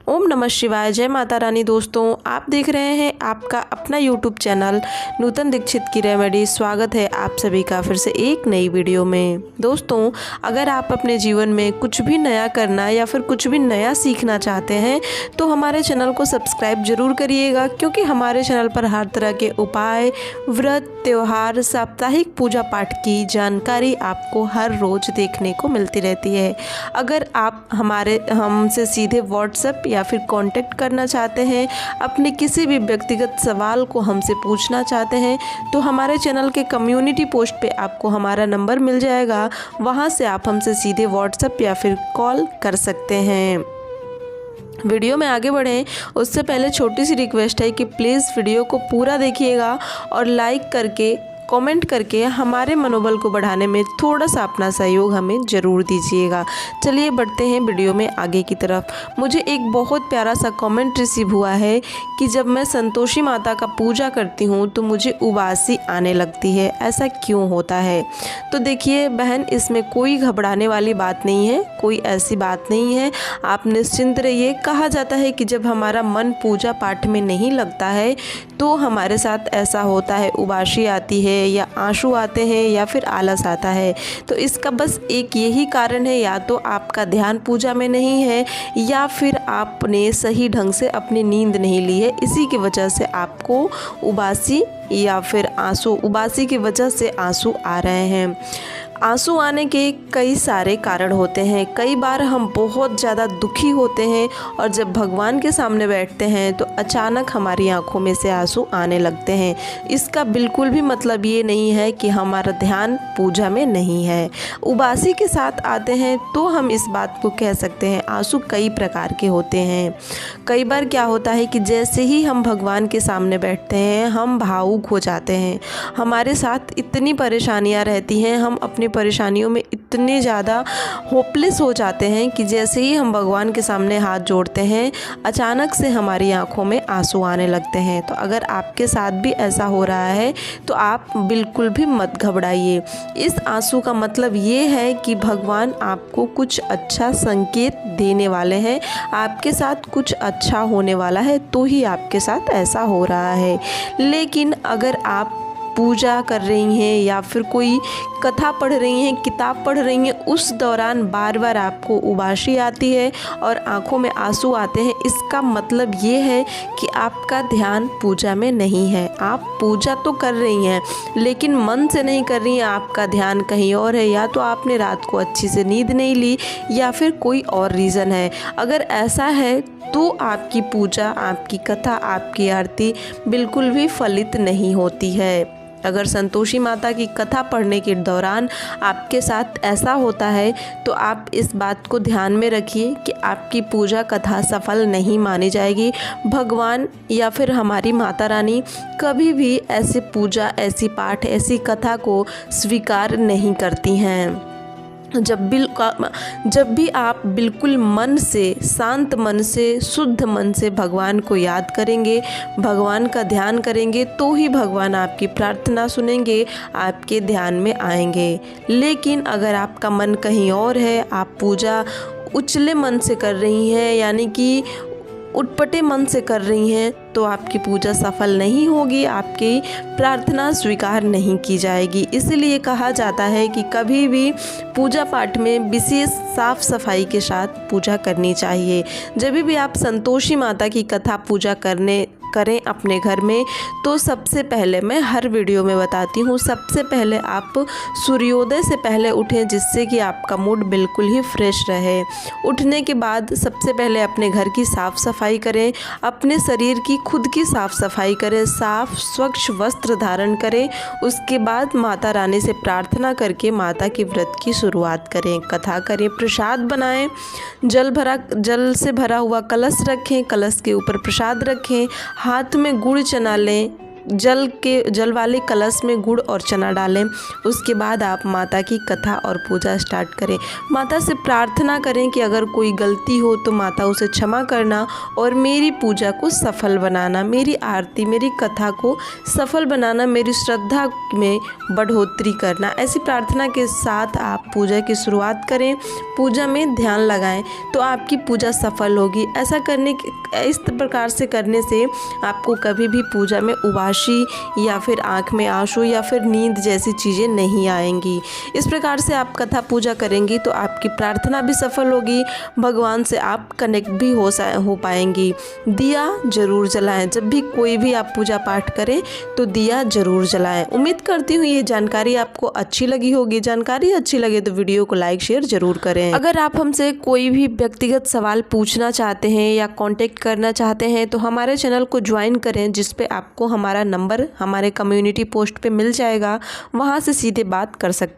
ओम नमः शिवाय। जय माता रानी। दोस्तों, आप देख रहे हैं आपका अपना यूट्यूब चैनल नूतन दीक्षित की रेमेडी। स्वागत है आप सभी का फिर से एक नई वीडियो में। दोस्तों, अगर आप अपने जीवन में कुछ भी नया करना या फिर कुछ भी नया सीखना चाहते हैं तो हमारे चैनल को सब्सक्राइब जरूर करिएगा, क्योंकि हमारे चैनल पर हर तरह के उपाय, व्रत, त्योहार, साप्ताहिक पूजा पाठ की जानकारी आपको हर रोज़ देखने को मिलती रहती है। अगर आप हमसे सीधे व्हाट्सएप या फिर कांटेक्ट करना चाहते हैं, अपने किसी भी व्यक्तिगत सवाल को हमसे पूछना चाहते हैं, तो हमारे चैनल के कम्युनिटी पोस्ट पे आपको हमारा नंबर मिल जाएगा। वहाँ से आप हमसे सीधे व्हाट्सएप या फिर कॉल कर सकते हैं। वीडियो में आगे बढ़ें उससे पहले छोटी सी रिक्वेस्ट है कि प्लीज़ वीडियो को पूरा देखिएगा और लाइक करके कमेंट करके हमारे मनोबल को बढ़ाने में थोड़ा सा अपना सहयोग हमें ज़रूर दीजिएगा। चलिए बढ़ते हैं वीडियो में आगे की तरफ। मुझे एक बहुत प्यारा सा कमेंट रिसीव हुआ है कि जब मैं संतोषी माता का पूजा करती हूँ तो मुझे उबासी आने लगती है, ऐसा क्यों होता है? तो देखिए बहन, इसमें कोई घबराने वाली बात नहीं है, कोई ऐसी बात नहीं है। आप निश्चिंत रहिए। कहा जाता है कि जब हमारा मन पूजा पाठ में नहीं लगता है तो हमारे साथ ऐसा होता है, उबासी आती है या आंसू आते हैं या फिर आलस आता है। तो इसका बस एक यही कारण है, या तो आपका ध्यान पूजा में नहीं है या फिर आपने सही ढंग से अपनी नींद नहीं ली है। इसी की वजह से आपको उबासी या फिर आंसू, उबासी की वजह से आंसू आ रहे हैं। आंसू आने के कई सारे कारण होते हैं। कई बार हम बहुत ज़्यादा दुखी होते हैं और जब भगवान के सामने बैठते हैं तो अचानक हमारी आंखों में से आंसू आने लगते हैं। इसका बिल्कुल भी मतलब ये नहीं है कि हमारा ध्यान पूजा में नहीं है। उबासी के साथ आते हैं तो हम इस बात को कह सकते हैं। आंसू कई प्रकार के होते हैं। कई बार क्या होता है कि जैसे ही हम भगवान के सामने बैठते हैं हम भावुक हो जाते हैं। हमारे साथ इतनी परेशानियाँ रहती हैं, हम अपनी परेशानियों में इतने ज़्यादा होपलेस हो जाते हैं कि जैसे ही हम भगवान के सामने हाथ जोड़ते हैं अचानक से हमारी आंखों में आंसू आने लगते हैं। तो अगर आपके साथ भी ऐसा हो रहा है तो आप बिल्कुल भी मत घबराइए। इस आंसू का मतलब ये है कि भगवान आपको कुछ अच्छा संकेत देने वाले हैं, आपके साथ कुछ अच्छा होने वाला है, तो ही आपके साथ ऐसा हो रहा है। लेकिन अगर आप पूजा कर रही हैं या फिर कोई कथा पढ़ रही हैं, किताब पढ़ रही हैं, उस दौरान बार बार आपको उबासी आती है और आंखों में आंसू आते हैं, इसका मतलब ये है कि आपका ध्यान पूजा में नहीं है। आप पूजा तो कर रही हैं लेकिन मन से नहीं कर रही हैं, आपका ध्यान कहीं और है। या तो आपने रात को अच्छी से नींद नहीं ली या फिर कोई और रीज़न है। अगर ऐसा है तो आपकी पूजा, आपकी कथा, आपकी आरती बिल्कुल भी फलित नहीं होती है। अगर संतोषी माता की कथा पढ़ने के दौरान आपके साथ ऐसा होता है तो आप इस बात को ध्यान में रखिए कि आपकी पूजा कथा सफल नहीं मानी जाएगी। भगवान या फिर हमारी माता रानी कभी भी ऐसी पूजा, ऐसी पाठ, ऐसी कथा को स्वीकार नहीं करती हैं। जब भी आप बिल्कुल मन से, शांत मन से, शुद्ध मन से भगवान को याद करेंगे, भगवान का ध्यान करेंगे, तो ही भगवान आपकी प्रार्थना सुनेंगे, आपके ध्यान में आएंगे। लेकिन अगर आपका मन कहीं और है, आप पूजा उछले मन से कर रही हैं, यानी कि उटपटे मन से कर रही हैं, तो आपकी पूजा सफल नहीं होगी, आपकी प्रार्थना स्वीकार नहीं की जाएगी। इसलिए कहा जाता है कि कभी भी पूजा पाठ में विशेष साफ सफाई के साथ पूजा करनी चाहिए। जब भी आप संतोषी माता की कथा पूजा करें अपने घर में तो सबसे पहले, मैं हर वीडियो में बताती हूँ, सबसे पहले आप सूर्योदय से पहले उठें, जिससे कि आपका मूड बिल्कुल ही फ्रेश रहे। उठने के बाद सबसे पहले अपने घर की साफ़ सफाई करें, अपने शरीर की खुद की साफ़ सफाई करें, साफ स्वच्छ वस्त्र धारण करें। उसके बाद माता रानी से प्रार्थना करके माता के व्रत की शुरुआत करें, कथा करें, प्रसाद बनाएं, जल से भरा हुआ कलश रखें, कलश के ऊपर प्रसाद रखें, हाथ में गुड़ चना लें, जल वाले कलश में गुड़ और चना डालें। उसके बाद आप माता की कथा और पूजा स्टार्ट करें। माता से प्रार्थना करें कि अगर कोई गलती हो तो माता उसे क्षमा करना और मेरी पूजा को सफल बनाना, मेरी आरती, मेरी कथा को सफल बनाना, मेरी श्रद्धा में बढ़ोतरी करना। ऐसी प्रार्थना के साथ आप पूजा की शुरुआत करें। पूजा में ध्यान लगाएं तो आपकी पूजा सफल होगी। इस प्रकार से करने से आपको कभी भी पूजा में उबासी या फिर आँख में आंसू या फिर नींद जैसी चीज़ें नहीं आएंगी। इस प्रकार से आप कथा पूजा करेंगी तो आपकी प्रार्थना भी सफल होगी, भगवान से आप कनेक्ट भी हो पाएंगी। दिया जरूर जलाएं। जब भी कोई भी आप पूजा पाठ करें तो दिया जरूर जलाएं। उम्मीद करती हूँ ये जानकारी आपको अच्छी लगी होगी। जानकारी अच्छी लगे तो वीडियो को लाइक शेयर जरूर करें। अगर आप हमसे कोई भी व्यक्तिगत सवाल पूछना चाहते हैं या कांटेक्ट करना चाहते हैं तो हमारे चैनल को ज्वाइन करें, जिस पे आपको हमारा नंबर हमारे कम्युनिटी पोस्ट पे मिल जाएगा। वहाँ से सीधे बात कर सकते हैं।